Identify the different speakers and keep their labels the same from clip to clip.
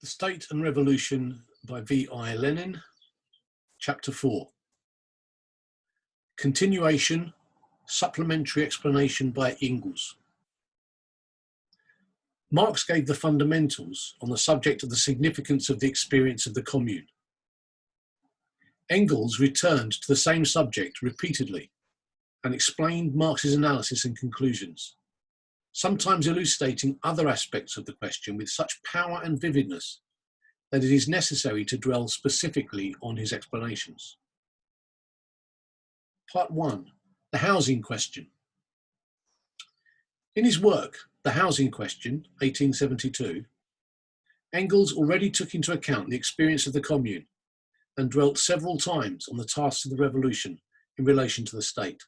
Speaker 1: The State and Revolution by V.I. Lenin, Chapter 4. Continuation, supplementary explanation by Engels. Marx gave the fundamentals on the subject of the significance of the experience of the Commune. Engels returned to the same subject repeatedly and explained Marx's analysis and conclusions, sometimes elucidating other aspects of the question with such power and vividness that it is necessary to dwell specifically on his explanations. Part 1. The housing question. In his work, The Housing Question, 1872, Engels already took into account the experience of the Commune and dwelt several times on the tasks of the revolution in relation to the state.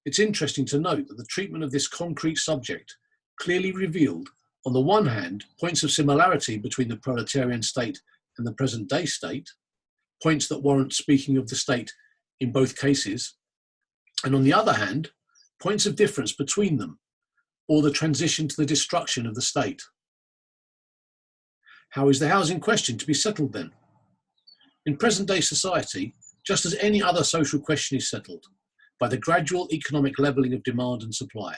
Speaker 1: It's interesting to note that the treatment of this concrete subject clearly revealed, on the one hand, points of similarity between the proletarian state and the present-day state, points that warrant speaking of the state in both cases, and on the other hand, points of difference between them, or the transition to the destruction of the state. How is the housing question to be settled then? In present-day society, just as any other social question is settled, by the gradual economic levelling of demand and supply,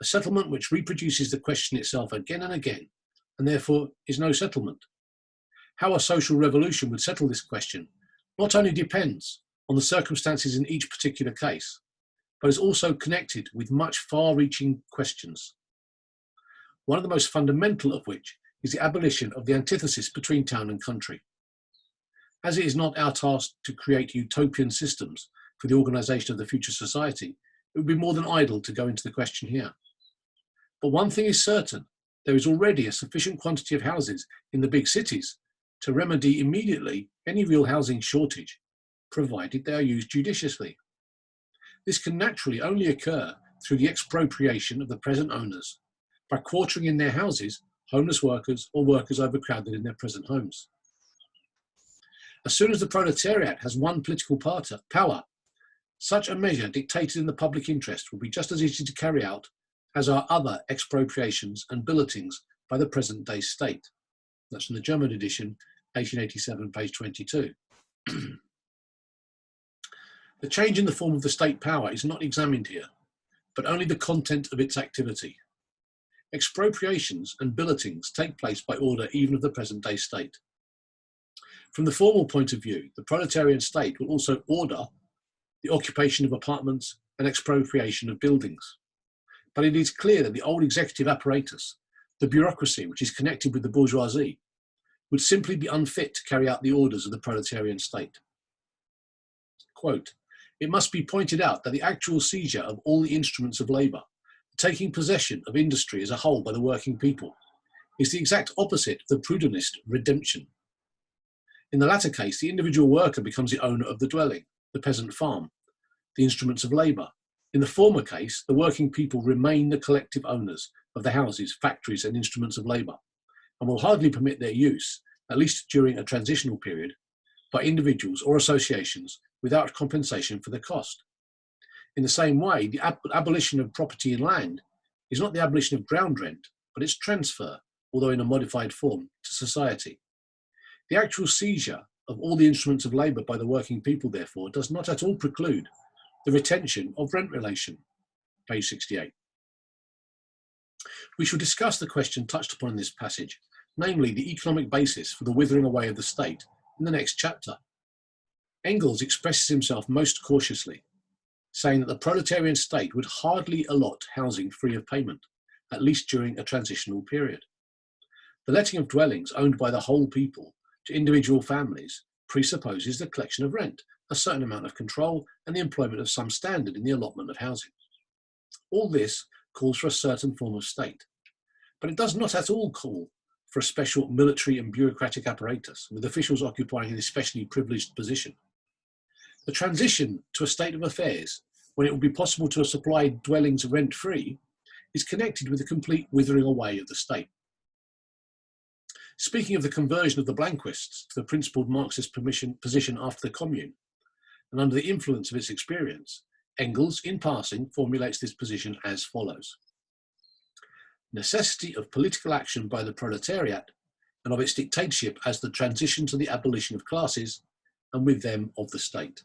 Speaker 1: a settlement which reproduces the question itself again and again, and therefore is no settlement. How a social revolution would settle this question not only depends on the circumstances in each particular case, but is also connected with much far-reaching questions, one of the most fundamental of which is the abolition of the antithesis between town and country. As it is not our task to create utopian systems for the organisation of the future society, it would be more than idle to go into the question here. But one thing is certain, there is already a sufficient quantity of houses in the big cities to remedy immediately any real housing shortage, provided they are used judiciously. This can naturally only occur through the expropriation of the present owners, by quartering in their houses homeless workers or workers overcrowded in their present homes. As soon as the proletariat has won political power, such a measure dictated in the public interest will be just as easy to carry out as are other expropriations and billotings by the present-day state. That's from the German edition, 1887, page 22. The change in the form of the state power is not examined here, but only the content of its activity. Expropriations and billotings take place by order even of the present-day state. From the formal point of view, the proletarian state will also order the occupation of apartments and expropriation of buildings. But it is clear that the old executive apparatus, the bureaucracy which is connected with the bourgeoisie, would simply be unfit to carry out the orders of the proletarian state. Quote, "It must be pointed out that the actual seizure of all the instruments of labour, taking possession of industry as a whole by the working people, is the exact opposite of the Proudhonist redemption. In the latter case, the individual worker becomes the owner of the dwelling, the peasant farm, the instruments of labour. In the former case, the working people remain the collective owners of the houses, factories and instruments of labour, and will hardly permit their use, at least during a transitional period, by individuals or associations without compensation for the cost. In the same way, the abolition of property in land is not the abolition of ground rent, but its transfer, although in a modified form, to society. The actual seizure of all the instruments of labour by the working people, therefore, does not at all preclude the retention of rent relation." Page 68. We shall discuss the question touched upon in this passage, namely the economic basis for the withering away of the state, in the next chapter. Engels expresses himself most cautiously, saying that the proletarian state would hardly allot housing free of payment, at least during a transitional period. The letting of dwellings owned by the whole people to individual families presupposes the collection of rent, a certain amount of control, and the employment of some standard in the allotment of housing. All this calls for a certain form of state, but it does not at all call for a special military and bureaucratic apparatus, with officials occupying an especially privileged position. The transition to a state of affairs, when it will be possible to supply dwellings rent-free, is connected with the complete withering away of the state. Speaking of the conversion of the Blanquists to the principled Marxist position after the Commune, and under the influence of its experience, Engels, in passing, formulates this position as follows. Necessity of political action by the proletariat and of its dictatorship as the transition to the abolition of classes, and with them of the state.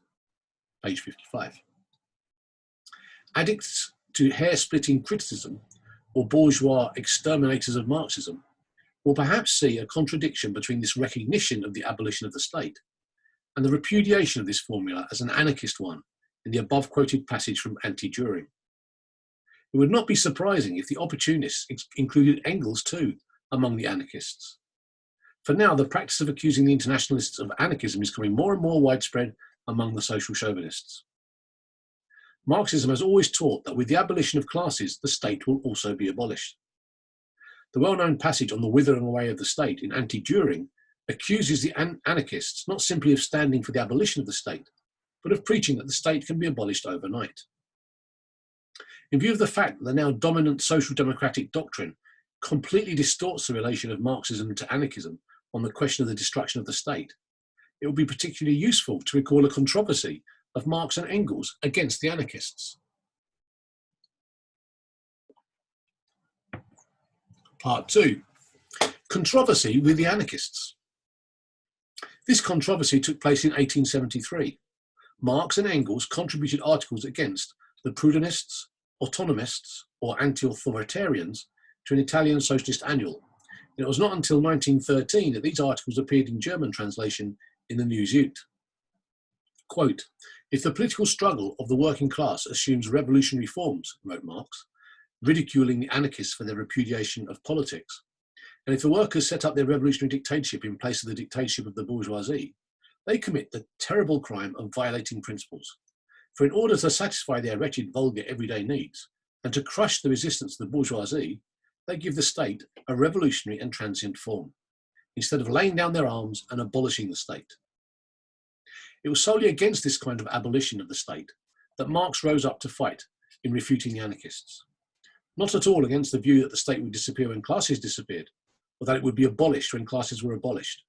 Speaker 1: Page 55. Addicts to hair-splitting criticism, or bourgeois exterminators of Marxism, will perhaps see a contradiction between this recognition of the abolition of the state and the repudiation of this formula as an anarchist one in the above-quoted passage from Anti-Düring. It would not be surprising if the opportunists included Engels too among the anarchists. For now, the practice of accusing the internationalists of anarchism is becoming more and more widespread among the social chauvinists. Marxism has always taught that with the abolition of classes, the state will also be abolished. The well-known passage on the withering away of the state in Anti-Düring accuses the anarchists not simply of standing for the abolition of the state, but of preaching that the state can be abolished overnight. In view of the fact that the now dominant social democratic doctrine completely distorts the relation of Marxism to anarchism on the question of the destruction of the state, it would be particularly useful to recall a controversy of Marx and Engels against the anarchists. Part 2. Controversy with the anarchists. This controversy took place in 1873. Marx and Engels contributed articles against the Proudhonists, autonomists, or anti-authoritarians to an Italian socialist annual. And it was not until 1913 that these articles appeared in German translation in the New Süd. Quote, "If the political struggle of the working class assumes revolutionary forms," wrote Marx, ridiculing the anarchists for their repudiation of politics, "and if the workers set up their revolutionary dictatorship in place of the dictatorship of the bourgeoisie, they commit the terrible crime of violating principles. For in order to satisfy their wretched, vulgar, everyday needs, and to crush the resistance of the bourgeoisie, they give the state a revolutionary and transient form, instead of laying down their arms and abolishing the state." It was solely against this kind of abolition of the state that Marx rose up to fight in refuting the anarchists. Not at all against the view that the state would disappear when classes disappeared, or that it would be abolished when classes were abolished.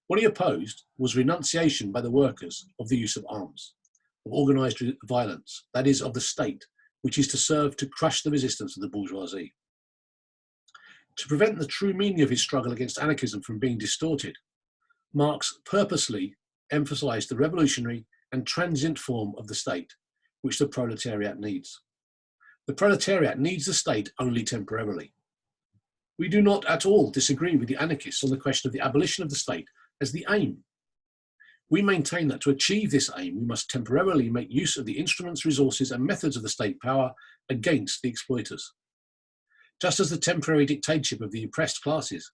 Speaker 1: What he opposed was renunciation by the workers of the use of arms, of organised violence, that is, of the state, which is to serve to crush the resistance of the bourgeoisie. To prevent the true meaning of his struggle against anarchism from being distorted, Marx purposely emphasised the revolutionary and transient form of the state, which the proletariat needs. The proletariat needs the state only temporarily. We do not at all disagree with the anarchists on the question of the abolition of the state as the aim. We maintain that to achieve this aim, we must temporarily make use of the instruments, resources, and methods of the state power against the exploiters. Just as the temporary dictatorship of the oppressed classes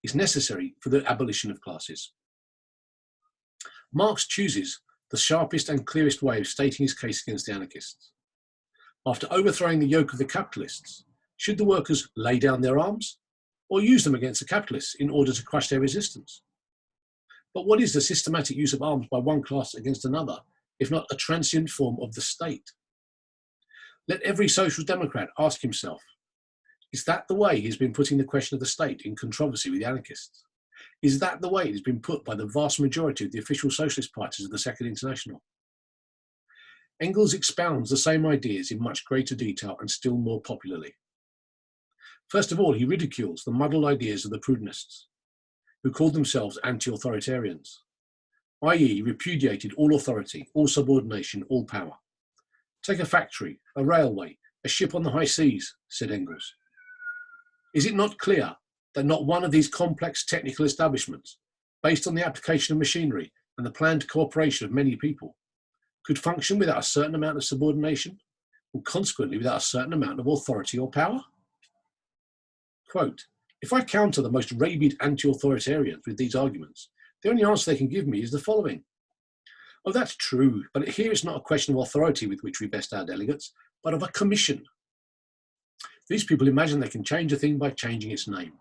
Speaker 1: is necessary for the abolition of classes. Marx chooses the sharpest and clearest way of stating his case against the anarchists. After overthrowing the yoke of the capitalists, should the workers lay down their arms or use them against the capitalists in order to crush their resistance? But what is the systematic use of arms by one class against another, if not a transient form of the state? Let every social democrat ask himself, is that the way he's been putting the question of the state in controversy with the anarchists? Is that the way it has been put by the vast majority of the official socialist parties of the Second International? Engels expounds the same ideas in much greater detail and still more popularly. First of all, he ridicules the muddled ideas of the Proudhonists, who called themselves anti-authoritarians, i.e. repudiated all authority, all subordination, all power. Take a factory, a railway, a ship on the high seas, said Engels. Is it not clear that not one of these complex technical establishments, based on the application of machinery and the planned cooperation of many people, could function without a certain amount of subordination, and consequently without a certain amount of authority or power? Quote, "If I counter the most rabid anti-authoritarians with these arguments, the only answer they can give me is the following. Oh, that's true, but here it's not a question of authority with which we vest our delegates, but of a commission. These people imagine they can change a thing by changing its name."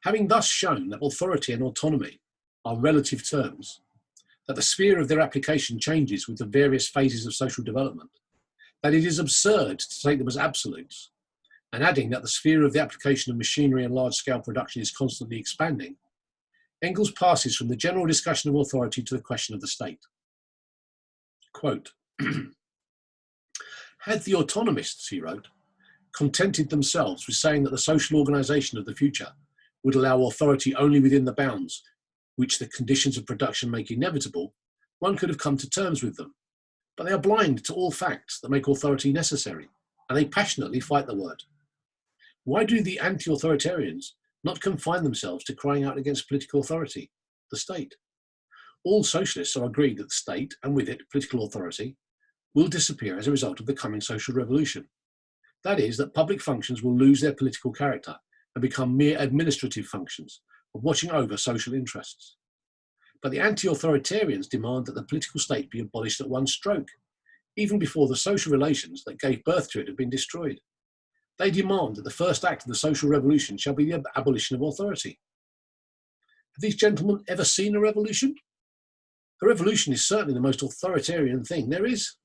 Speaker 1: Having thus shown that authority and autonomy are relative terms, that the sphere of their application changes with the various phases of social development, that it is absurd to take them as absolutes, and adding that the sphere of the application of machinery and large-scale production is constantly expanding, Engels passes from the general discussion of authority to the question of the state. Quote, "Had the autonomists," he wrote, "contented themselves with saying that the social organisation of the future would allow authority only within the bounds which the conditions of production make inevitable, one could have come to terms with them. But they are blind to all facts that make authority necessary, and they passionately fight the word. Why do the anti-authoritarians not confine themselves to crying out against political authority, the state? All socialists are agreed that the state, and with it political authority, will disappear as a result of the coming social revolution. That is, that public functions will lose their political character and become mere administrative functions of watching over social interests. But the anti-authoritarians demand that the political state be abolished at one stroke, even before the social relations that gave birth to it have been destroyed. They demand that the first act of the social revolution shall be the abolition of authority. Have these gentlemen ever seen a revolution? A revolution is certainly the most authoritarian thing there is.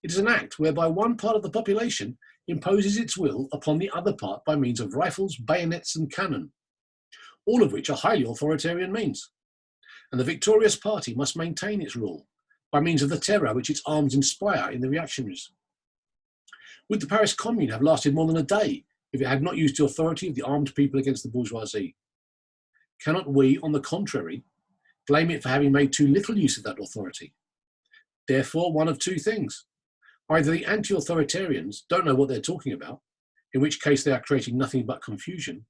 Speaker 1: It is an act whereby one part of the population imposes its will upon the other part by means of rifles, bayonets, and cannon, all of which are highly authoritarian means. And the victorious party must maintain its rule by means of the terror which its arms inspire in the reactionaries. Would the Paris Commune have lasted more than a day if it had not used the authority of the armed people against the bourgeoisie? Cannot we, on the contrary, blame it for having made too little use of that authority? Therefore, one of two things. Either the anti-authoritarians don't know what they're talking about, in which case they are creating nothing but confusion,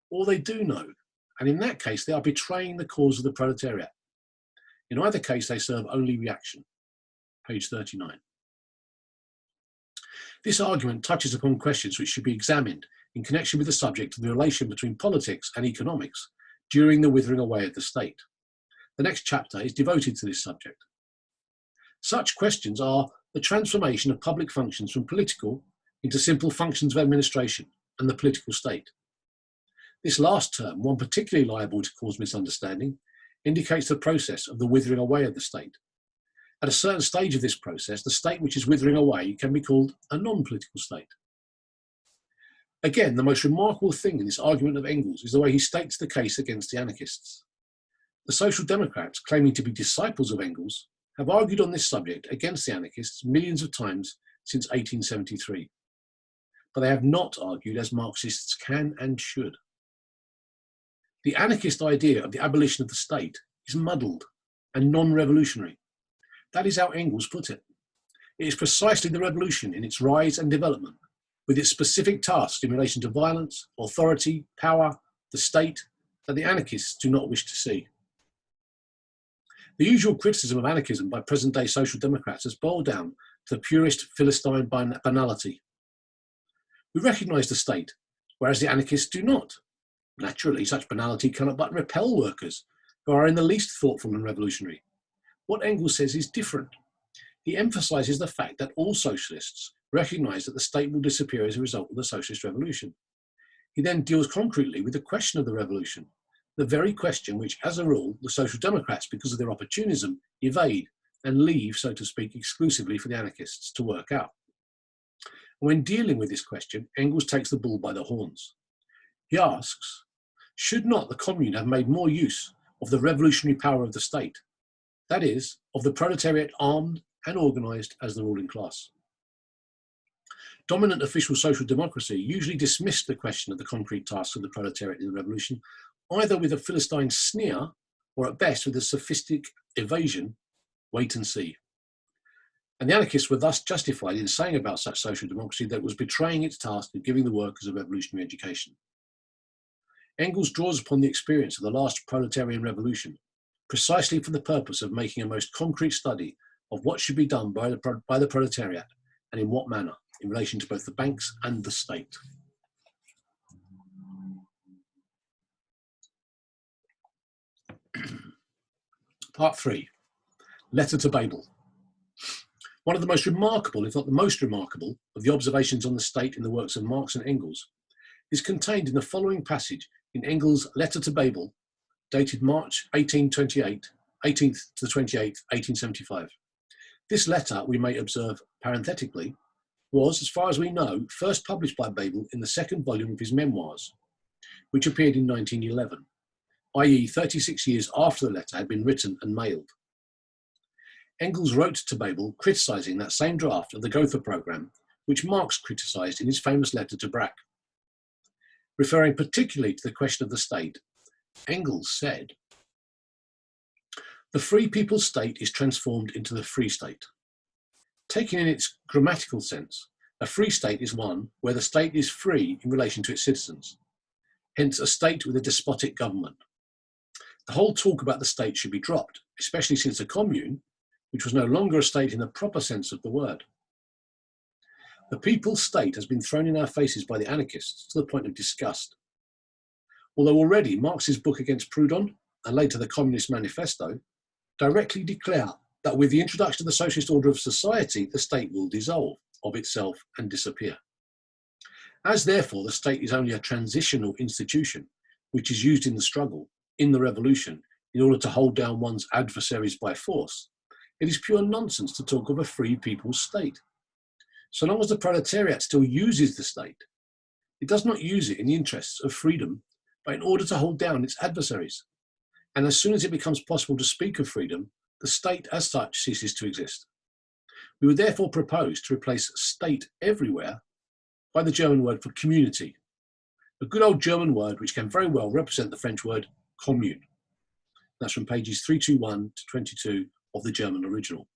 Speaker 1: or they do know, and in that case they are betraying the cause of the proletariat. In either case, they serve only reaction. Page 39. This argument touches upon questions which should be examined in connection with the subject of the relation between politics and economics during the withering away of the state. The next chapter is devoted to this subject. Such questions are the transformation of public functions from political into simple functions of administration and the political state. This last term, one particularly liable to cause misunderstanding, indicates the process of the withering away of the state. At a certain stage of this process, the state which is withering away can be called a non-political state. Again, the most remarkable thing in this argument of Engels is the way he states the case against the anarchists. The Social Democrats, claiming to be disciples of Engels, have argued on this subject against the anarchists millions of times since 1873. But they have not argued as Marxists can and should. The anarchist idea of the abolition of the state is muddled and non-revolutionary. That is how Engels put it. It is precisely the revolution in its rise and development, with its specific tasks in relation to violence, authority, power, the state, that the anarchists do not wish to see. The usual criticism of anarchism by present-day social democrats has boiled down to the purest Philistine banality. We recognise the state, whereas the anarchists do not. Naturally, such banality cannot but repel workers who are in the least thoughtful and revolutionary. What Engels says is different. He emphasises the fact that all socialists recognise that the state will disappear as a result of the socialist revolution. He then deals concretely with the question of the revolution, the very question which, as a rule, the social democrats, because of their opportunism, evade and leave, so to speak, exclusively for the anarchists to work out. When dealing with this question, Engels takes the bull by the horns. He asks, should not the Commune have made more use of the revolutionary power of the state, that is, of the proletariat armed and organised as the ruling class? Dominant official social democracy usually dismissed the question of the concrete tasks of the proletariat in the revolution, either with a Philistine sneer or at best with a sophistic evasion, wait and see. And the anarchists were thus justified in saying about such social democracy that it was betraying its task of giving the workers a revolutionary education. Engels draws upon the experience of the last proletarian revolution, precisely for the purpose of making a most concrete study of what should be done by the proletariat and in what manner, in relation to both the banks and the state. Part 3, Letter to Babel. One of the most remarkable, if not the most remarkable, of the observations on the state in the works of Marx and Engels is contained in the following passage in Engels' Letter to Babel, dated March 18th to the 28th, 1875. This letter, we may observe parenthetically, was, as far as we know, first published by Babel in the second volume of his memoirs, which appeared in 1911, i.e. 36 years after the letter had been written and mailed. Engels wrote to Babel criticising that same draft of the Gotha programme, which Marx criticised in his famous letter to Braque. Referring particularly to the question of the state, Engels said, "The free people's state is transformed into the free state. Taken in its grammatical sense, a free state is one where the state is free in relation to its citizens, hence a state with a despotic government. The whole talk about the state should be dropped, especially since the Commune, which was no longer a state in the proper sense of the word. The people's state has been thrown in our faces by the anarchists to the point of disgust. Although already Marx's book Against Proudhon, and later the Communist Manifesto, directly declare that with the introduction of the socialist order of society, the state will dissolve of itself and disappear. As therefore the state is only a transitional institution, which is used in the struggle, in the revolution, in order to hold down one's adversaries by force, it is pure nonsense to talk of a free people's state. So long as the proletariat still uses the state, it does not use it in the interests of freedom, but in order to hold down its adversaries. And as soon as it becomes possible to speak of freedom, the state as such ceases to exist. We would therefore propose to replace state everywhere by the German word for community, a good old German word which can very well represent the French word commune." That's from pages 321 to 22 of the German original.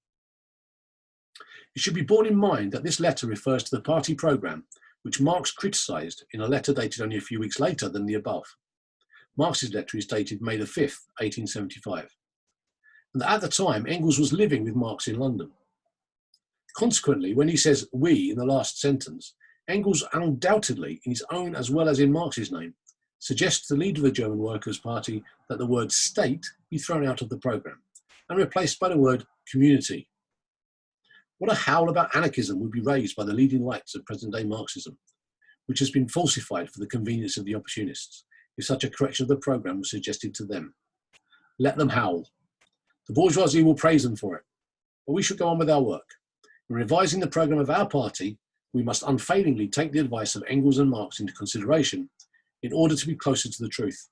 Speaker 1: It should be borne in mind that this letter refers to the party programme, which Marx criticised in a letter dated only a few weeks later than the above. Marx's letter is dated May the 5th, 1875. And at the time, Engels was living with Marx in London. Consequently, when he says "we" in the last sentence, Engels undoubtedly, in his own as well as in Marx's name, suggests to the leader of the German Workers' Party that the word state be thrown out of the programme and replaced by the word community. What a howl about anarchism would be raised by the leading lights of present-day Marxism, which has been falsified for the convenience of the opportunists, if such a correction of the programme was suggested to them. Let them howl. The bourgeoisie will praise them for it, but we should go on with our work. In revising the programme of our party, we must unfailingly take the advice of Engels and Marx into consideration in order to be closer to the truth,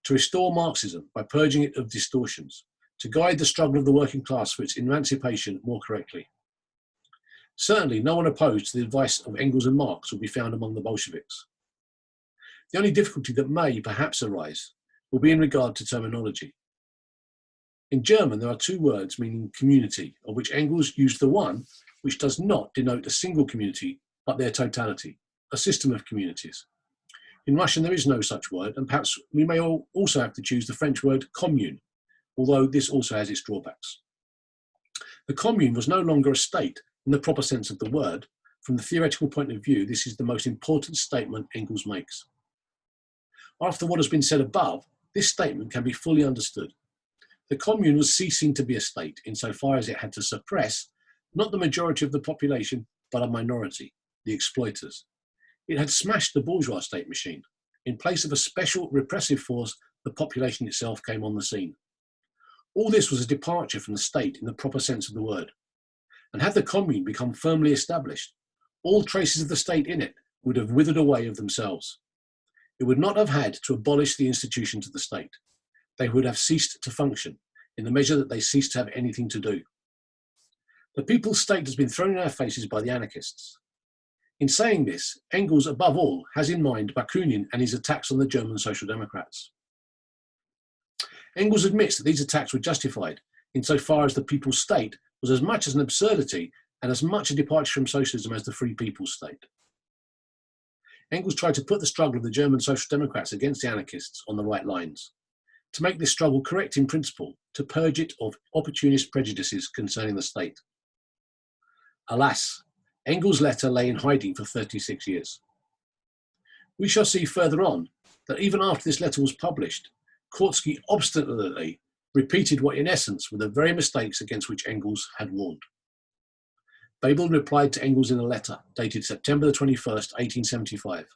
Speaker 1: to restore Marxism by purging it of distortions, to guide the struggle of the working class for its emancipation more correctly. Certainly no one opposed to the advice of Engels and Marx will be found among the Bolsheviks. The only difficulty that may perhaps arise will be in regard to terminology. In German, there are two words meaning community, of which Engels used the one which does not denote a single community, but their totality, a system of communities. In Russian, there is no such word, and perhaps we may also have to choose the French word commune, although this also has its drawbacks. The commune was no longer a state in the proper sense of the word. From the theoretical point of view, this is the most important statement Engels makes. After what has been said above, this statement can be fully understood. The commune was ceasing to be a state insofar as it had to suppress not the majority of the population, but a minority, the exploiters. It had smashed the bourgeois state machine. In place of a special repressive force, the population itself came on the scene. All this was a departure from the state in the proper sense of the word. And had the commune become firmly established, all traces of the state in it would have withered away of themselves. It would not have had to abolish the institutions of the state. They would have ceased to function in the measure that they ceased to have anything to do. The people's state has been thrown in our faces by the anarchists. In saying this, Engels, above all, has in mind Bakunin and his attacks on the German Social Democrats. Engels admits that these attacks were justified insofar as the people's state was as much as an absurdity and as much a departure from socialism as the free people's state. Engels tried to put the struggle of the German Social Democrats against the anarchists on the right lines, to make this struggle correct in principle, to purge it of opportunist prejudices concerning the state. Alas, Engels' letter lay in hiding for 36 years. We shall see further on that even after this letter was published, Kautsky obstinately repeated what in essence were the very mistakes against which Engels had warned. Bebel replied to Engels in a letter dated September the 21st, 1875,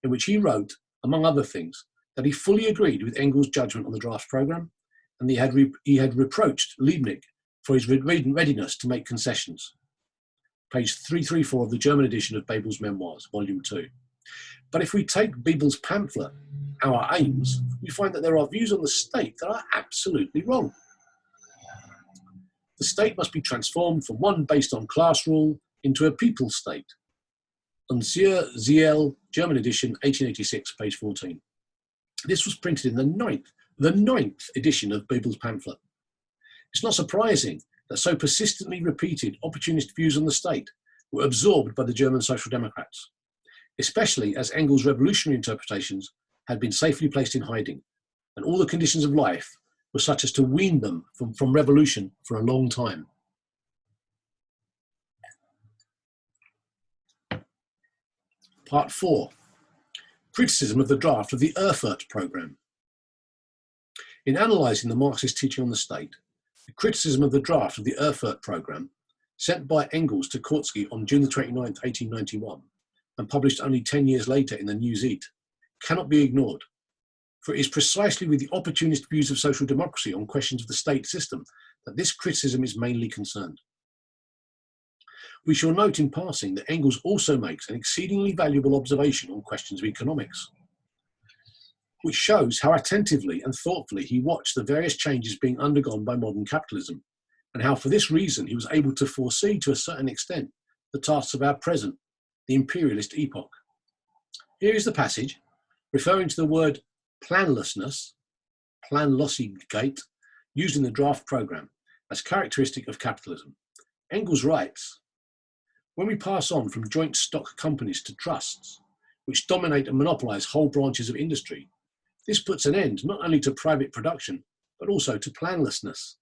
Speaker 1: in which he wrote, among other things, that he fully agreed with Engels' judgment on the draft programme, and he had reproached Liebknecht for his readiness to make concessions. Page 334 of the German edition of Bebel's Memoirs, Volume 2. But if we take Bebel's pamphlet, Our Aims, we find that there are views on the state that are absolutely wrong. The state must be transformed from one based on class rule into a people state. Unzier ZL, German edition, 1886, page 14. This was printed in the ninth edition of Bebel's pamphlet. It's not surprising that so persistently repeated opportunist views on the state were absorbed by the German Social Democrats, especially as Engels' revolutionary interpretations had been safely placed in hiding, and all the conditions of life were such as to wean them from revolution for a long time. Part 4. Criticism of the draft of the Erfurt programme. In analysing the Marxist teaching on the state, the criticism of the draft of the Erfurt programme, sent by Engels to Kautsky on June 29, 1891, and published only 10 years later in the New Zeit, cannot be ignored, for it is precisely with the opportunist views of social democracy on questions of the state system that this criticism is mainly concerned. We shall note in passing that Engels also makes an exceedingly valuable observation on questions of economics, which shows how attentively and thoughtfully he watched the various changes being undergone by modern capitalism, and how for this reason he was able to foresee to a certain extent the tasks of our present, the Imperialist Epoch. Here is the passage, referring to the word planlessness, Planlosigkeit, used in the draft programme as characteristic of capitalism. Engels writes, "When we pass on from joint stock companies to trusts, which dominate and monopolise whole branches of industry, this puts an end not only to private production, but also to planlessness."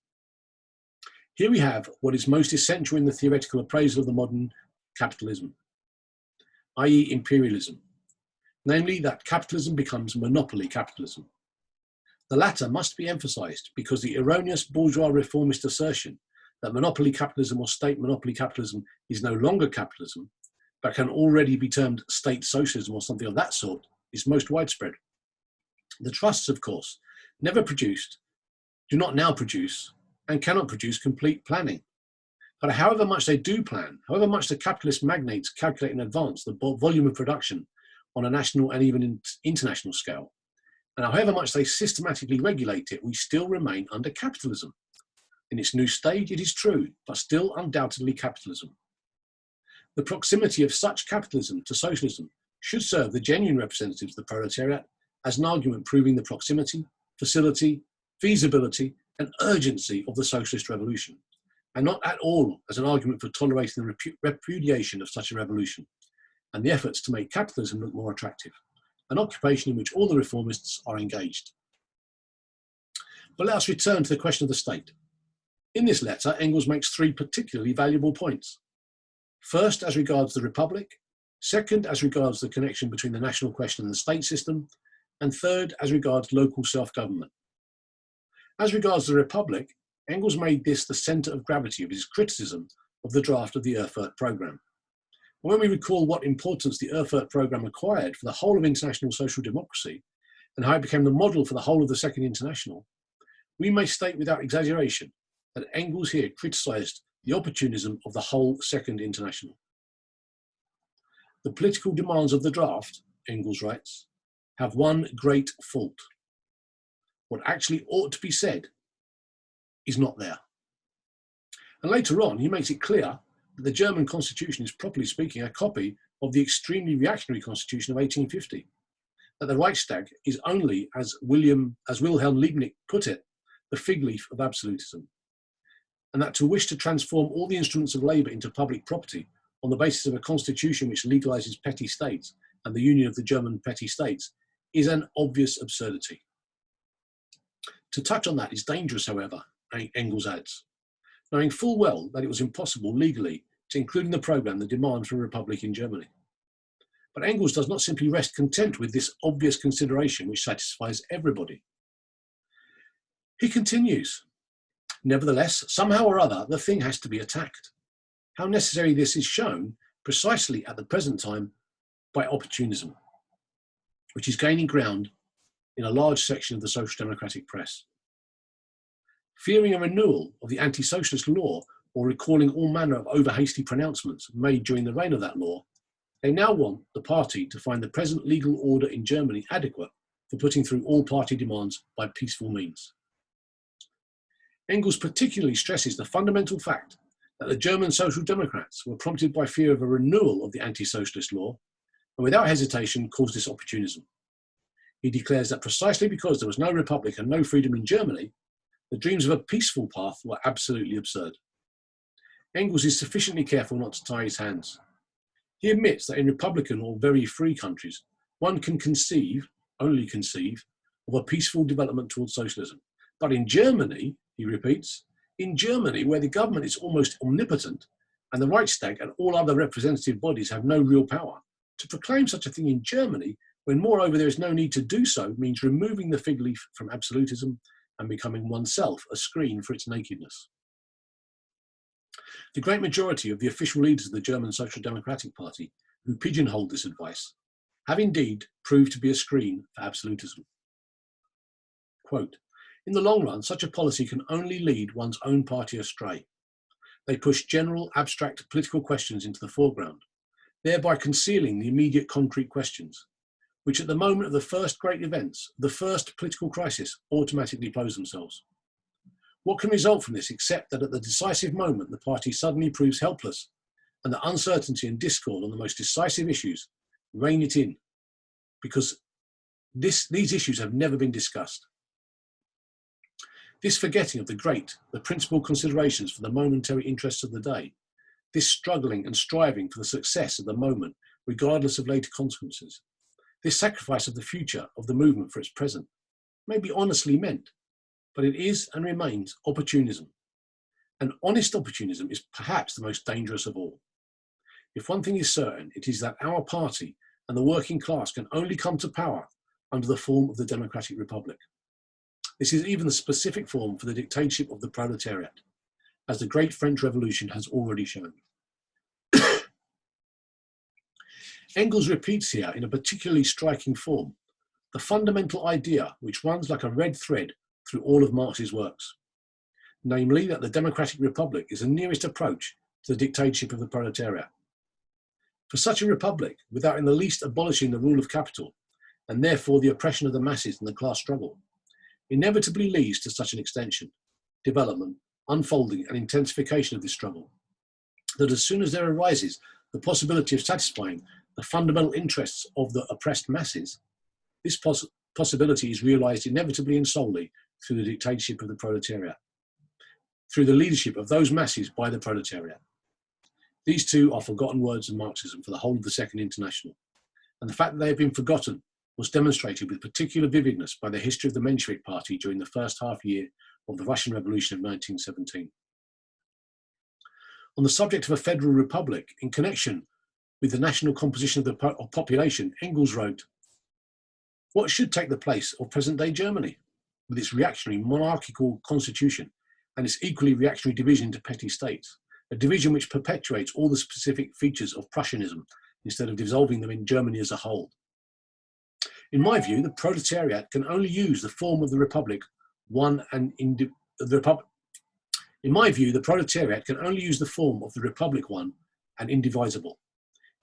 Speaker 1: Here we have what is most essential in the theoretical appraisal of the modern capitalism, i.e. imperialism, namely that capitalism becomes monopoly capitalism. The latter must be emphasised because the erroneous bourgeois reformist assertion that monopoly capitalism or state monopoly capitalism is no longer capitalism, but can already be termed state socialism or something of that sort, is most widespread. The trusts, of course, never produced, do not now produce, and cannot produce complete planning. But however much they do plan, however much the capitalist magnates calculate in advance the volume of production on a national and even international scale, and however much they systematically regulate it, we still remain under capitalism. In its new stage, it is true, but still undoubtedly capitalism. The proximity of such capitalism to socialism should serve the genuine representatives of the proletariat as an argument proving the proximity, facility, feasibility, and urgency of the socialist revolution, and not at all as an argument for tolerating the repudiation of such a revolution, and the efforts to make capitalism look more attractive, an occupation in which all the reformists are engaged. But let us return to the question of the state. In this letter, Engels makes three particularly valuable points. First, as regards the Republic. Second, as regards the connection between the national question and the state system. And third, as regards local self-government. As regards the Republic, Engels made this the centre of gravity of his criticism of the draft of the Erfurt programme. When we recall what importance the Erfurt programme acquired for the whole of international social democracy, and how it became the model for the whole of the Second International, we may state without exaggeration that Engels here criticised the opportunism of the whole Second International. The political demands of the draft, Engels writes, have one great fault. What actually ought to be said is not there. And later on, he makes it clear that the German constitution is, properly speaking, a copy of the extremely reactionary constitution of 1850, that the Reichstag is only, as Wilhelm Liebknecht put it, the fig leaf of absolutism, and that to wish to transform all the instruments of labour into public property on the basis of a constitution which legalises petty states and the union of the German petty states is an obvious absurdity. To touch on that is dangerous, however, Engels adds, knowing full well that it was impossible legally to include in the programme the demand for a republic in Germany. But Engels does not simply rest content with this obvious consideration which satisfies everybody. He continues, nevertheless, somehow or other, the thing has to be attacked. How necessary this is shown precisely at the present time by opportunism, which is gaining ground in a large section of the social democratic press. Fearing a renewal of the anti-socialist law or recalling all manner of over-hasty pronouncements made during the reign of that law, they now want the party to find the present legal order in Germany adequate for putting through all party demands by peaceful means. Engels particularly stresses the fundamental fact that the German Social Democrats were prompted by fear of a renewal of the anti-socialist law, and without hesitation caused this opportunism. He declares that precisely because there was no republic and no freedom in Germany, the dreams of a peaceful path were absolutely absurd. Engels is sufficiently careful not to tie his hands. He admits that in republican or very free countries, one can only conceive, of a peaceful development towards socialism. But in Germany, he repeats, in Germany, where the government is almost omnipotent and the Reichstag and all other representative bodies have no real power, to proclaim such a thing in Germany, when moreover there is no need to do so, means removing the fig leaf from absolutism and becoming oneself a screen for its nakedness. The great majority of the official leaders of the German Social Democratic Party, who pigeonholed this advice, have indeed proved to be a screen for absolutism. Quote, in the long run, such a policy can only lead one's own party astray. They push general, abstract political questions into the foreground, thereby concealing the immediate concrete questions, which at the moment of the first great events, the first political crisis, automatically pose themselves. What can result from this except that at the decisive moment the party suddenly proves helpless and that uncertainty and discord on the most decisive issues rein it in, because these issues have never been discussed. This forgetting of the principal considerations for the momentary interests of the day, this struggling and striving for the success of the moment regardless of later consequences, this sacrifice of the future of the movement for its present, may be honestly meant, but it is and remains opportunism. And honest opportunism is perhaps the most dangerous of all. If one thing is certain, it is that our party and the working class can only come to power under the form of the democratic republic. This is even the specific form for the dictatorship of the proletariat, as the Great French Revolution has already shown. Engels repeats here in a particularly striking form the fundamental idea which runs like a red thread through all of Marx's works, namely that the democratic republic is the nearest approach to the dictatorship of the proletariat. For such a republic, without in the least abolishing the rule of capital, and therefore the oppression of the masses and the class struggle, inevitably leads to such an extension, development, unfolding and intensification of this struggle, that as soon as there arises the possibility of satisfying the fundamental interests of the oppressed masses, this possibility is realized inevitably and solely through the dictatorship of the proletariat, through the leadership of those masses by the proletariat. These two are forgotten words of Marxism for the whole of the Second International, and the fact that they have been forgotten was demonstrated with particular vividness by the history of the Menshevik Party during the first half year of the Russian Revolution of 1917. On the subject of a federal republic, in connection with the national composition of the population, Engels wrote, "What should take the place of present-day Germany, with its reactionary monarchical constitution and its equally reactionary division into petty states, a division which perpetuates all the specific features of Prussianism instead of dissolving them in Germany as a whole? In my view, the proletariat can only use the form of the republic In my view, the proletariat can only use the form of the republic one and indivisible.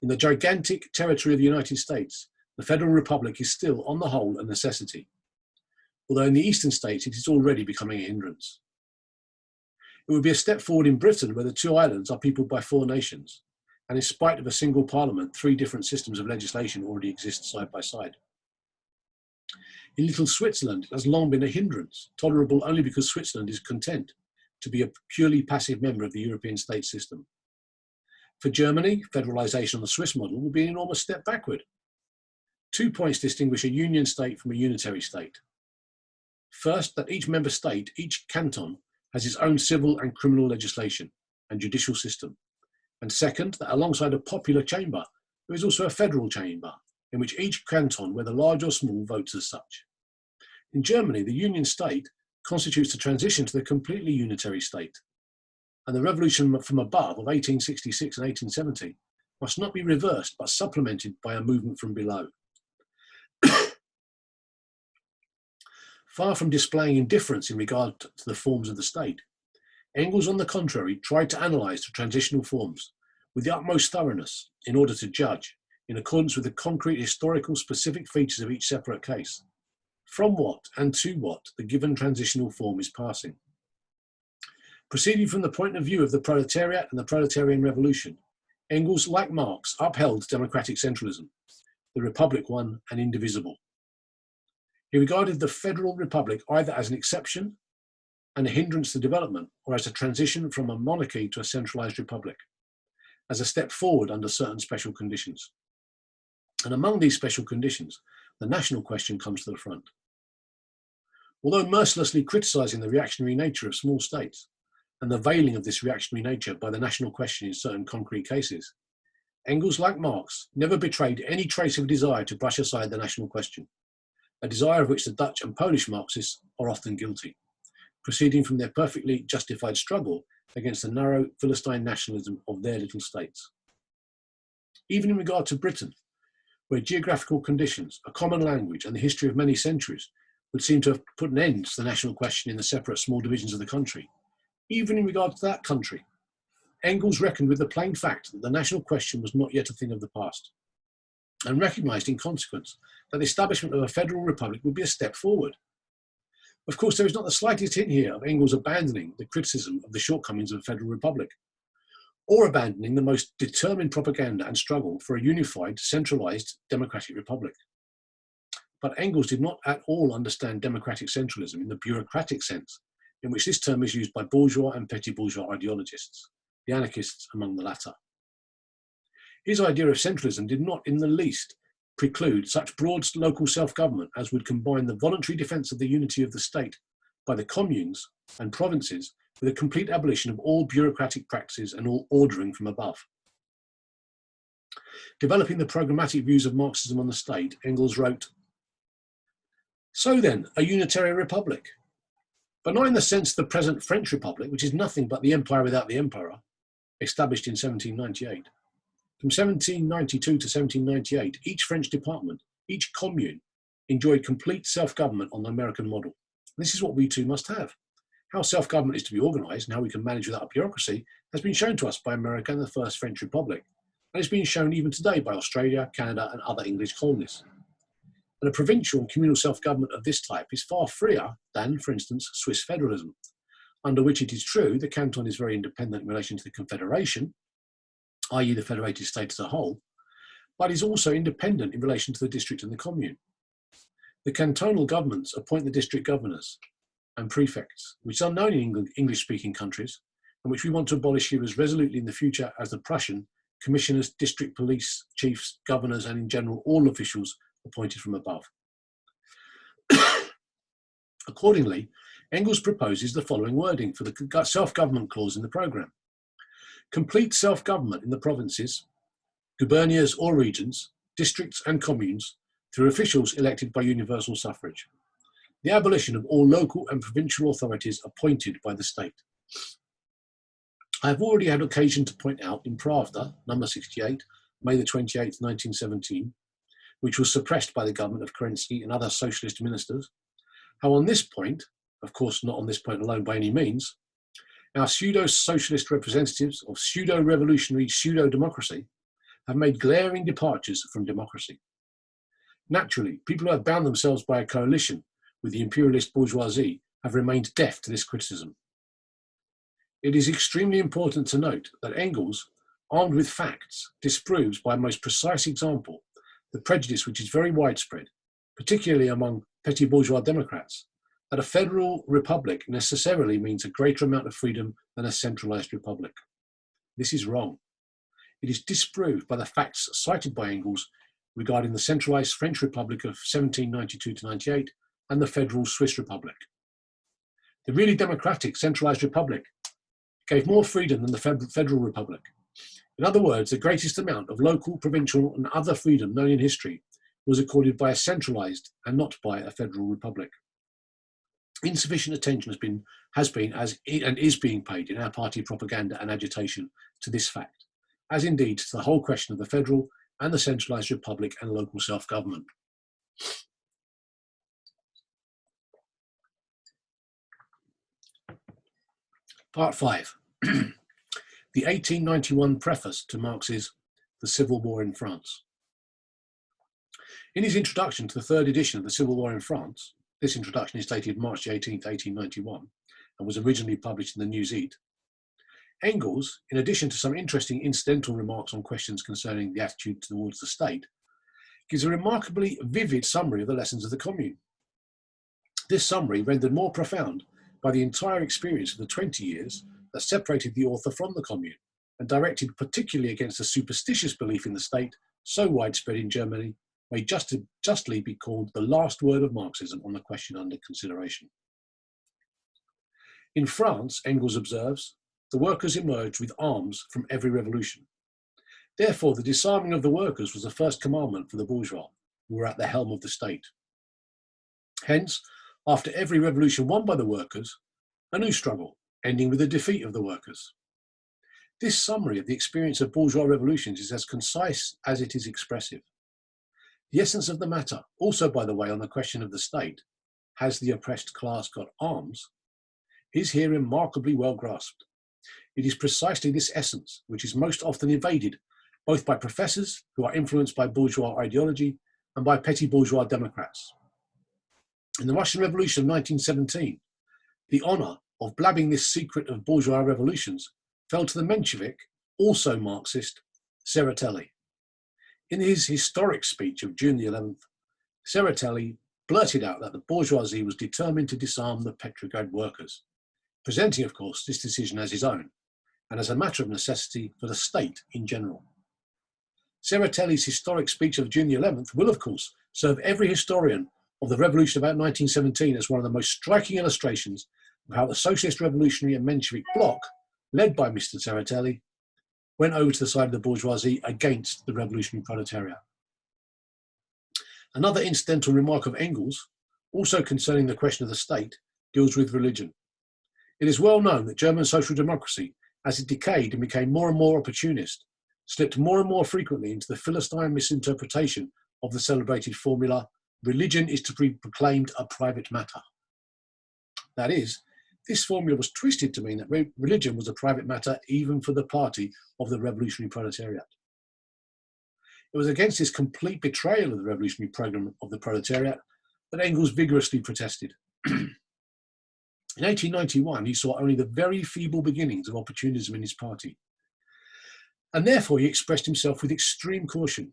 Speaker 1: In the gigantic territory of the United States, the Federal Republic is still, on the whole, a necessity, although in the eastern states it is already becoming a hindrance. It would be a step forward in Britain, where the two islands are peopled by 4 nations, and in spite of a single parliament, 3 different systems of legislation already exist side by side. In little Switzerland, it has long been a hindrance, tolerable only because Switzerland is content to be a purely passive member of the European state system. For Germany, federalisation on the Swiss model will be an enormous step backward. 2 points distinguish a union state from a unitary state. First, that each member state, each canton, has its own civil and criminal legislation and judicial system. And second, that alongside a popular chamber, there is also a federal chamber, in which each canton, whether large or small, votes as such. In Germany, the union state constitutes the transition to the completely unitary state, and the revolution from above of 1866 and 1870 must not be reversed but supplemented by a movement from below. Far from displaying indifference in regard to the forms of the state, Engels, on the contrary, tried to analyse the transitional forms with the utmost thoroughness in order to judge, in accordance with the concrete historical specific features of each separate case, from what and to what the given transitional form is passing. Proceeding from the point of view of the proletariat and the proletarian revolution, Engels, like Marx, upheld democratic centralism, the republic one and indivisible. He regarded the federal republic either as an exception and a hindrance to development, or as a transition from a monarchy to a centralized republic, as a step forward under certain special conditions. And among these special conditions, the national question comes to the front. Although mercilessly criticizing the reactionary nature of small states and the veiling of this reactionary nature by the national question in certain concrete cases, Engels, like Marx, never betrayed any trace of desire to brush aside the national question, a desire of which the Dutch and Polish Marxists are often guilty, proceeding from their perfectly justified struggle against the narrow Philistine nationalism of their little states. Even in regard to Britain, where geographical conditions, a common language, and the history of many centuries would seem to have put an end to the national question in the separate small divisions of the country, even in regard to that country, Engels reckoned with the plain fact that the national question was not yet a thing of the past, and recognised in consequence that the establishment of a federal republic would be a step forward. Of course, there is not the slightest hint here of Engels abandoning the criticism of the shortcomings of a federal republic, or abandoning the most determined propaganda and struggle for a unified, centralised democratic republic. But Engels did not at all understand democratic centralism in the bureaucratic sense in which this term is used by bourgeois and petty bourgeois ideologists, the anarchists among the latter. His idea of centralism did not in the least preclude such broad local self-government as would combine the voluntary defence of the unity of the state by the communes and provinces with a complete abolition of all bureaucratic practices and all ordering from above. Developing the programmatic views of Marxism on the state, Engels wrote, "So then, a unitary republic, but not in the sense of the present French Republic, which is nothing but the empire without the emperor, established in 1798. From 1792 to 1798, each French department, each commune, enjoyed complete self-government on the American model. This is what we too must have. How self-government is to be organised and how we can manage without bureaucracy has been shown to us by America and the First French Republic, and it's being shown even today by Australia, Canada, and other English colonies. And a provincial and communal self-government of this type is far freer than, for instance, Swiss federalism, under which it is true the canton is very independent in relation to the confederation, i.e. the federated state as a whole, but is also independent in relation to the district and the commune. The cantonal governments appoint the district governors and prefects, which are known in English-speaking countries, and which we want to abolish here as resolutely in the future as the Prussian commissioners, district police chiefs, governors, and in general all officials appointed from above. Accordingly, Engels proposes the following wording for the self-government clause in the programme. Complete self-government in the provinces, gubernias or regions, districts and communes through officials elected by universal suffrage. The abolition of all local and provincial authorities appointed by the state. I have already had occasion to point out in Pravda, number 68, May the 28th, 1917, which was suppressed by the government of Kerensky and other socialist ministers, how on this point, of course not on this point alone by any means, our pseudo-socialist representatives of pseudo-revolutionary pseudo-democracy have made glaring departures from democracy. Naturally, people who have bound themselves by a coalition with the imperialist bourgeoisie have remained deaf to this criticism. It is extremely important to note that Engels, armed with facts, disproves by a most precise example the prejudice which is very widespread, particularly among petty bourgeois Democrats, that a federal republic necessarily means a greater amount of freedom than a centralized republic. This is wrong. It is disproved by the facts cited by Engels regarding the centralized French Republic of 1792 to 98 and the federal Swiss Republic. The really democratic centralized republic gave more freedom than the federal republic. In other words, the greatest amount of local, provincial, and other freedom known in history was accorded by a centralized and not by a federal republic. Insufficient attention has been and is being paid in our party propaganda and agitation to this fact, as indeed to the whole question of the federal and the centralized republic and local self-government. Part 5. The 1891 preface to Marx's The Civil War in France. In his introduction to the third edition of The Civil War in France, this introduction is dated March 18th, 1891, and was originally published in the Newsite, Engels, in addition to some interesting incidental remarks on questions concerning the attitude towards the state, gives a remarkably vivid summary of the lessons of the Commune. This summary rendered more profound by the entire experience of the 20 years that separated the author from the Commune, and directed particularly against a superstitious belief in the state so widespread in Germany, may justly be called the last word of Marxism on the question under consideration. In France, Engels observes, the workers emerged with arms from every revolution. Therefore, the disarming of the workers was the first commandment for the bourgeois, who were at the helm of the state. Hence, after every revolution won by the workers, a new struggle, ending with the defeat of the workers. This summary of the experience of bourgeois revolutions is as concise as it is expressive. The essence of the matter, also by the way on the question of the state, has the oppressed class got arms, is here remarkably well grasped. It is precisely this essence which is most often evaded both by professors who are influenced by bourgeois ideology and by petty bourgeois democrats. In the Russian Revolution of 1917, the honour of blabbing this secret of bourgeois revolutions fell to the Menshevik, also Marxist, Tseretelli. In his historic speech of June the 11th, Tseretelli blurted out that the bourgeoisie was determined to disarm the Petrograd workers, presenting, of course, this decision as his own, and as a matter of necessity for the state in general. Tseretelli's historic speech of June the 11th will, of course, serve every historian of the revolution of about 1917 as one of the most striking illustrations of how the Socialist Revolutionary and Menshevik bloc, led by Mr. Tseretelli, went over to the side of the bourgeoisie against the revolutionary proletariat. Another incidental remark of Engels, also concerning the question of the state, deals with religion. It is well known that German social democracy, as it decayed and became more and more opportunist, slipped more and more frequently into the Philistine misinterpretation of the celebrated formula, religion is to be proclaimed a private matter. That is, this formula was twisted to mean that religion was a private matter even for the party of the revolutionary proletariat. It was against this complete betrayal of the revolutionary program of the proletariat that Engels vigorously protested. In 1891, he saw only the very feeble beginnings of opportunism in his party, and therefore he expressed himself with extreme caution.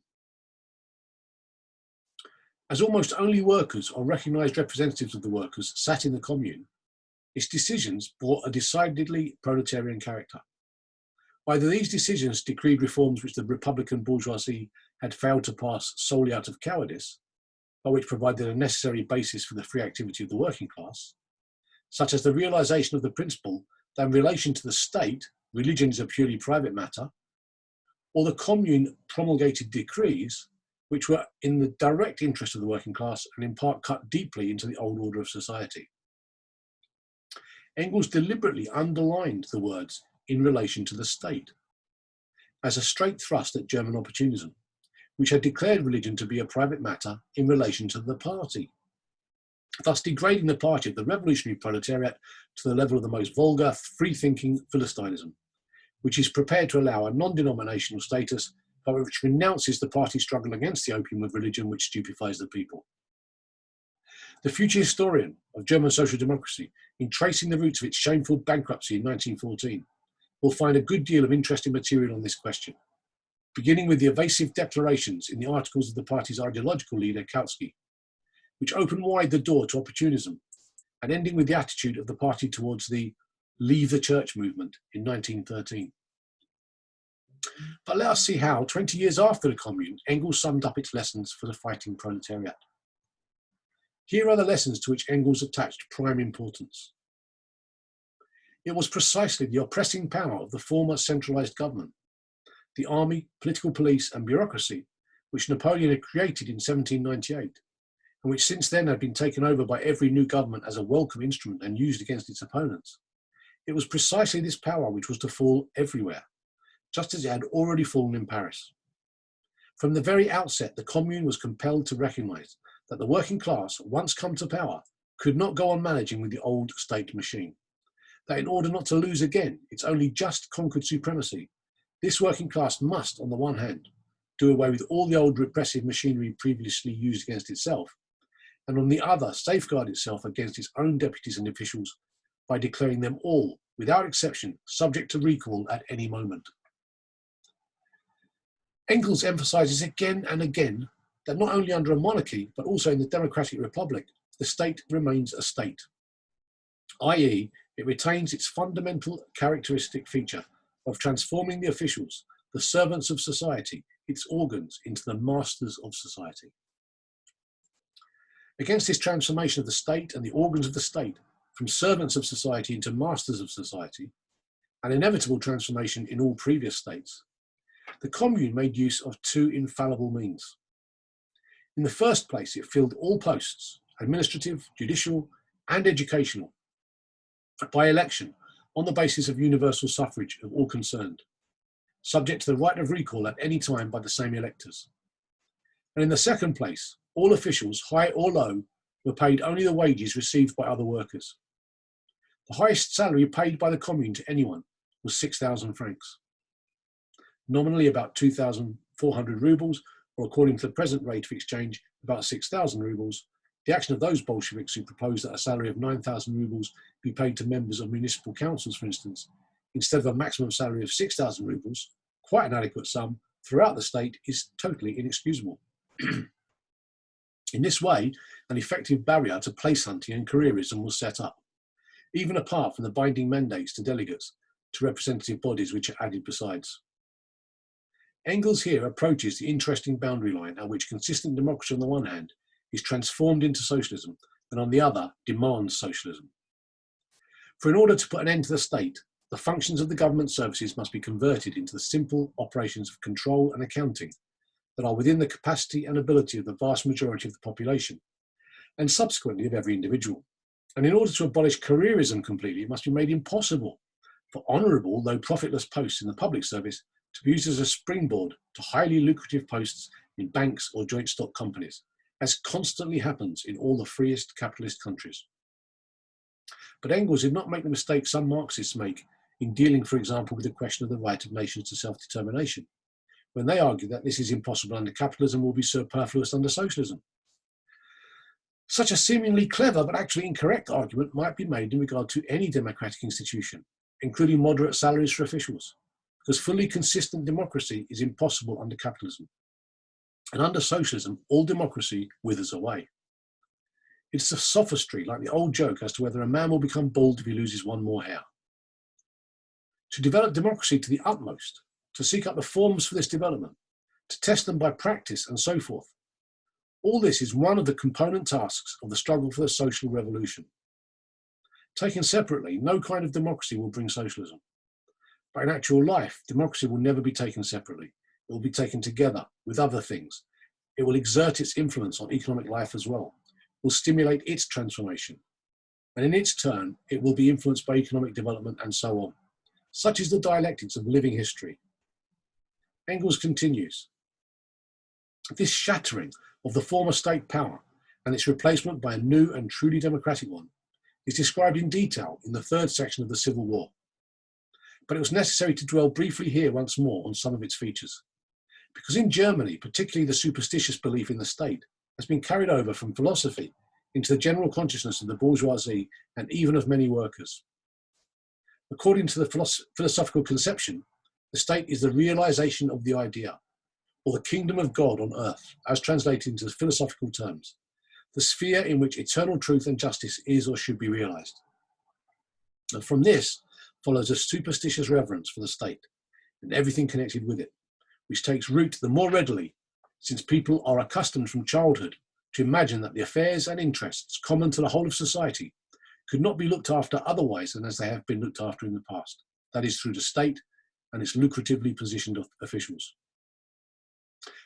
Speaker 1: As almost only workers or recognised representatives of the workers sat in the Commune, its decisions bore a decidedly proletarian character. Either these decisions decreed reforms which the Republican bourgeoisie had failed to pass solely out of cowardice, but which provided a necessary basis for the free activity of the working class, such as the realisation of the principle that in relation to the state, religion is a purely private matter, or the Commune promulgated decrees which were in the direct interest of the working class and in part cut deeply into the old order of society. Engels deliberately underlined the words in relation to the state as a straight thrust at German opportunism, which had declared religion to be a private matter in relation to the party, thus degrading the party of the revolutionary proletariat to the level of the most vulgar, free-thinking Philistinism, which is prepared to allow a non-denominational status, but which renounces the party struggle against the opium of religion which stupefies the people. The future historian of German social democracy, in tracing the roots of its shameful bankruptcy in 1914, will find a good deal of interesting material on this question, beginning with the evasive declarations in the articles of the party's ideological leader, Kautsky, which open wide the door to opportunism, and ending with the attitude of the party towards the Leave the Church movement in 1913. But let us see how, 20 years after the Commune, Engels summed up its lessons for the fighting proletariat. Here are the lessons to which Engels attached prime importance. It was precisely the oppressing power of the former centralised government, the army, political police and bureaucracy, which Napoleon had created in 1798, and which since then had been taken over by every new government as a welcome instrument and used against its opponents. It was precisely this power which was to fall everywhere, just as it had already fallen in Paris. From the very outset, the Commune was compelled to recognise that the working class, once come to power, could not go on managing with the old state machine. That in order not to lose again its only just conquered supremacy, this working class must, on the one hand, do away with all the old repressive machinery previously used against itself, and on the other, safeguard itself against its own deputies and officials by declaring them all, without exception, subject to recall at any moment. Engels emphasises again and again that not only under a monarchy, but also in the democratic republic, the state remains a state, i.e., it retains its fundamental characteristic feature of transforming the officials, the servants of society, its organs, into the masters of society. Against this transformation of the state and the organs of the state from servants of society into masters of society, an inevitable transformation in all previous states, the Commune made use of two infallible means. In the first place, it filled all posts, administrative, judicial, and educational, by election on the basis of universal suffrage of all concerned, subject to the right of recall at any time by the same electors. And in the second place, all officials, high or low, were paid only the wages received by other workers. The highest salary paid by the Commune to anyone was 6,000 francs, nominally about 2,400 rubles, or according to the present rate of exchange, about 6,000 rubles. The action of those Bolsheviks who proposed that a salary of 9,000 rubles be paid to members of municipal councils, for instance, instead of a maximum salary of 6,000 rubles, quite an adequate sum, throughout the state, is totally inexcusable. In this way, an effective barrier to place hunting and careerism was set up, even apart from the binding mandates to delegates, to representative bodies which are added besides. Engels here approaches the interesting boundary line at which consistent democracy on the one hand is transformed into socialism, and on the other demands socialism. For in order to put an end to the state, the functions of the government services must be converted into the simple operations of control and accounting that are within the capacity and ability of the vast majority of the population, and subsequently of every individual. And in order to abolish careerism completely, it must be made impossible for honourable, though profitless posts in the public service to be used as a springboard to highly lucrative posts in banks or joint stock companies, as constantly happens in all the freest capitalist countries. But Engels did not make the mistake some Marxists make in dealing, for example, with the question of the right of nations to self-determination, when they argue that this is impossible under capitalism will be superfluous under socialism. Such a seemingly clever but actually incorrect argument might be made in regard to any democratic institution, including moderate salaries for officials, because fully consistent democracy is impossible under capitalism. And under socialism, all democracy withers away. It's a sophistry, like the old joke as to whether a man will become bald if he loses one more hair. To develop democracy to the utmost, to seek out the forms for this development, to test them by practice and so forth, all this is one of the component tasks of the struggle for the social revolution. Taken separately, no kind of democracy will bring socialism. But in actual life, democracy will never be taken separately. It will be taken together with other things. It will exert its influence on economic life as well, will stimulate its transformation. And in its turn, it will be influenced by economic development and so on. Such is the dialectics of living history. Engels continues, this shattering of the former state power and its replacement by a new and truly democratic one is described in detail in the third section of the Civil War. But it was necessary to dwell briefly here once more on some of its features. Because in Germany, particularly the superstitious belief in the state has been carried over from philosophy into the general consciousness of the bourgeoisie and even of many workers. According to the philosophical conception, the state is the realization of the idea, or the kingdom of God on earth, as translated into philosophical terms, the sphere in which eternal truth and justice is or should be realized. And from this follows a superstitious reverence for the state and everything connected with it, which takes root the more readily since people are accustomed from childhood to imagine that the affairs and interests common to the whole of society could not be looked after otherwise than as they have been looked after in the past, that is, through the state and its lucratively positioned officials.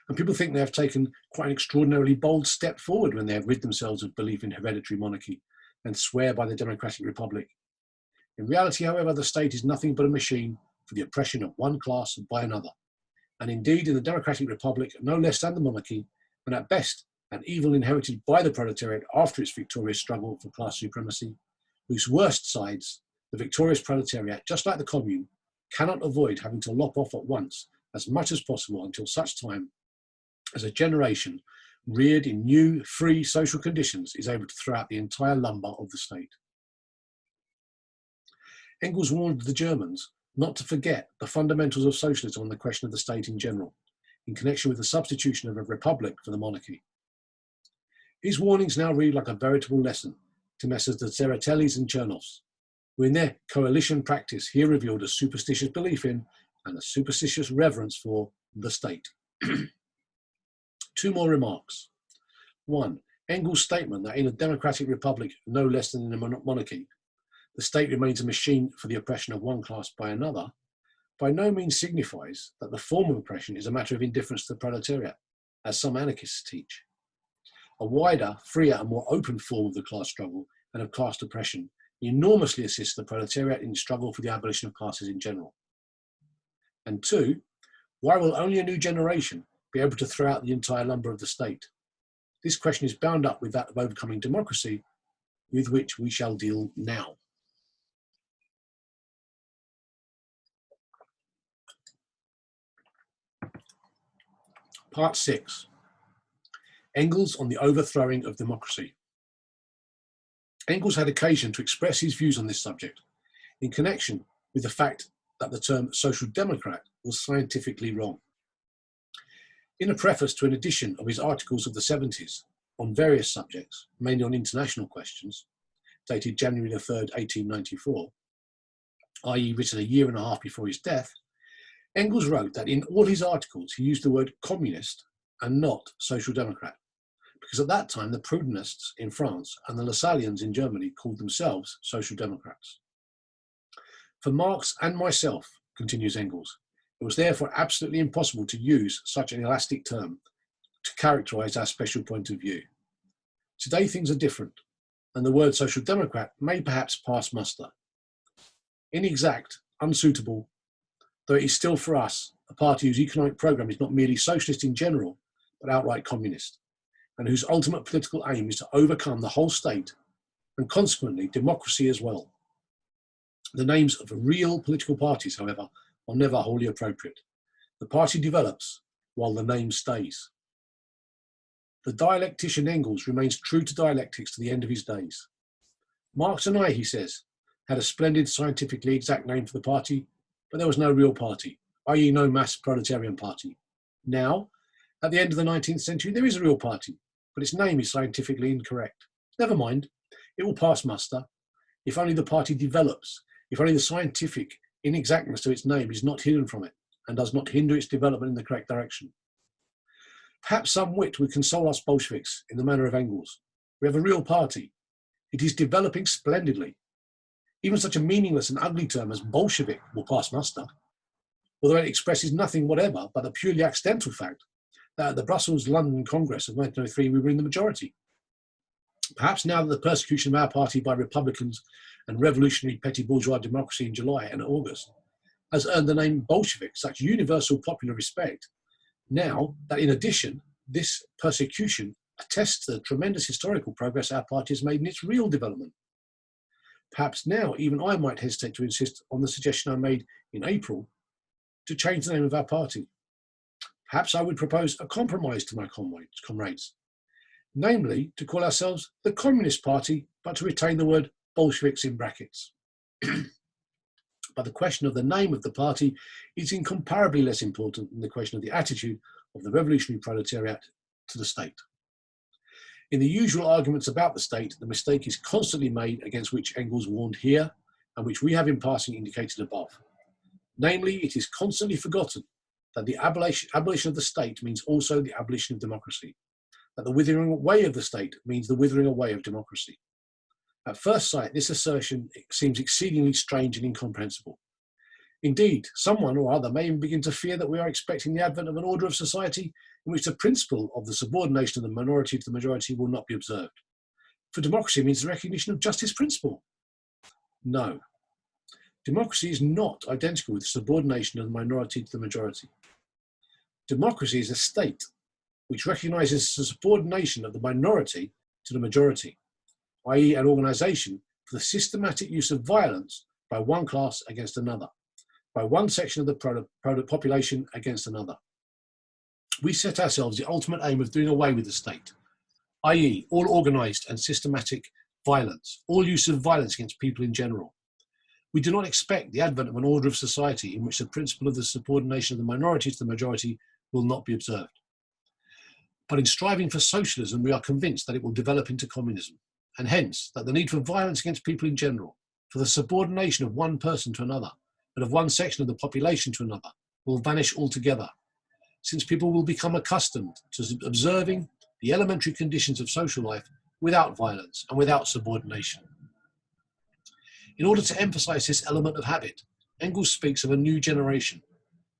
Speaker 1: And people think they have taken quite an extraordinarily bold step forward when they have rid themselves of belief in hereditary monarchy and swear by the democratic republic. In reality, however, the state is nothing but a machine for the oppression of one class by another. And indeed, in the democratic republic, no less than the monarchy, and at best, an evil inherited by the proletariat after its victorious struggle for class supremacy, whose worst sides, the victorious proletariat, just like the Commune, cannot avoid having to lop off at once as much as possible until such time as a generation reared in new, free social conditions is able to throw out the entire lumber of the state. Engels warned the Germans not to forget the fundamentals of socialism on the question of the state in general, in connection with the substitution of a republic for the monarchy. His warnings now read like a veritable lesson to Messrs. the Tseretellis and Chernoffs, who in their coalition practice here revealed a superstitious belief in and a superstitious reverence for the state. Two more remarks. One, Engels' statement that in a democratic republic, no less than in a monarchy, the state remains a machine for the oppression of one class by another, by no means signifies that the form of oppression is a matter of indifference to the proletariat, as some anarchists teach. A wider, freer and more open form of the class struggle and of class oppression enormously assists the proletariat in struggle for the abolition of classes in general. And two, why will only a new generation be able to throw out the entire lumber of the state? This question is bound up with that of overcoming democracy, with which we shall deal now. Part 6. Engels on the overthrowing of democracy. Engels had occasion to express his views on this subject in connection with the fact that the term social democrat was scientifically wrong. In a preface to an edition of his articles of the 70s on various subjects, mainly on international questions, dated January 3rd, 1894, i.e. written a year and a half before his death, Engels wrote that in all his articles he used the word communist and not social democrat, because at that time the Proudhonists in France and the Lassallians in Germany called themselves social democrats. For Marx and myself, continues Engels, it was therefore absolutely impossible to use such an elastic term to characterize our special point of view. Today things are different, and the word social democrat may perhaps pass muster. Inexact, unsuitable, though it is still for us a party whose economic programme is not merely socialist in general, but outright communist, and whose ultimate political aim is to overcome the whole state and consequently democracy as well. The names of real political parties, however, are never wholly appropriate. The party develops while the name stays. The dialectician Engels remains true to dialectics to the end of his days. Marx and I, he says, had a splendid scientifically exact name for the party, but there was no real party, i.e. no mass proletarian party. Now, at the end of the 19th century, there is a real party, but its name is scientifically incorrect. Never mind, it will pass muster, if only the party develops, if only the scientific inexactness of its name is not hidden from it and does not hinder its development in the correct direction. Perhaps some wit would console us Bolsheviks in the manner of Engels. We have a real party. It is developing splendidly. Even such a meaningless and ugly term as Bolshevik will pass muster, although it expresses nothing whatever but the purely accidental fact that at the Brussels-London Congress of 1903 we were in the majority. Perhaps now that the persecution of our party by Republicans and revolutionary petty bourgeois democracy in July and August has earned the name Bolshevik such universal popular respect, now that in addition this persecution attests to the tremendous historical progress our party has made in its real development. Perhaps now even I might hesitate to insist on the suggestion I made in April to change the name of our party. Perhaps I would propose a compromise to my comrades, namely to call ourselves the Communist Party, but to retain the word Bolsheviks in brackets. But the question of the name of the party is incomparably less important than the question of the attitude of the revolutionary proletariat to the state. In the usual arguments about the state, the mistake is constantly made against which Engels warned here, and which we have in passing indicated above. Namely, it is constantly forgotten that the abolition of the state means also the abolition of democracy, that the withering away of the state means the withering away of democracy. At first sight, this assertion seems exceedingly strange and incomprehensible. Indeed, someone or other may even begin to fear that we are expecting the advent of an order of society in which the principle of the subordination of the minority to the majority will not be observed. For democracy means the recognition of just this principle. No. Democracy is not identical with the subordination of the minority to the majority. Democracy is a state which recognises the subordination of the minority to the majority, i.e. an organisation for the systematic use of violence by one class against another, by one section of the population against another. We set ourselves the ultimate aim of doing away with the state, i.e. all organised and systematic violence, all use of violence against people in general. We do not expect the advent of an order of society in which the principle of the subordination of the minority to the majority will not be observed. But in striving for socialism, we are convinced that it will develop into communism, and hence that the need for violence against people in general, for the subordination of one person to another, and of one section of the population to another, will vanish altogether, since people will become accustomed to observing the elementary conditions of social life without violence and without subordination. In order to emphasize this element of habit, Engels speaks of a new generation,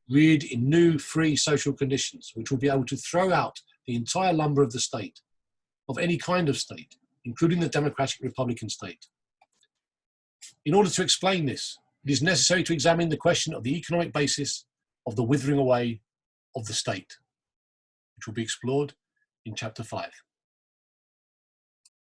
Speaker 1: reared in new, free social conditions, which will be able to throw out the entire lumber of the state, of any kind of state, including the democratic republican state. In order to explain this, it is necessary to examine the question of the economic basis of the withering away of the state, which will be explored in Chapter 5.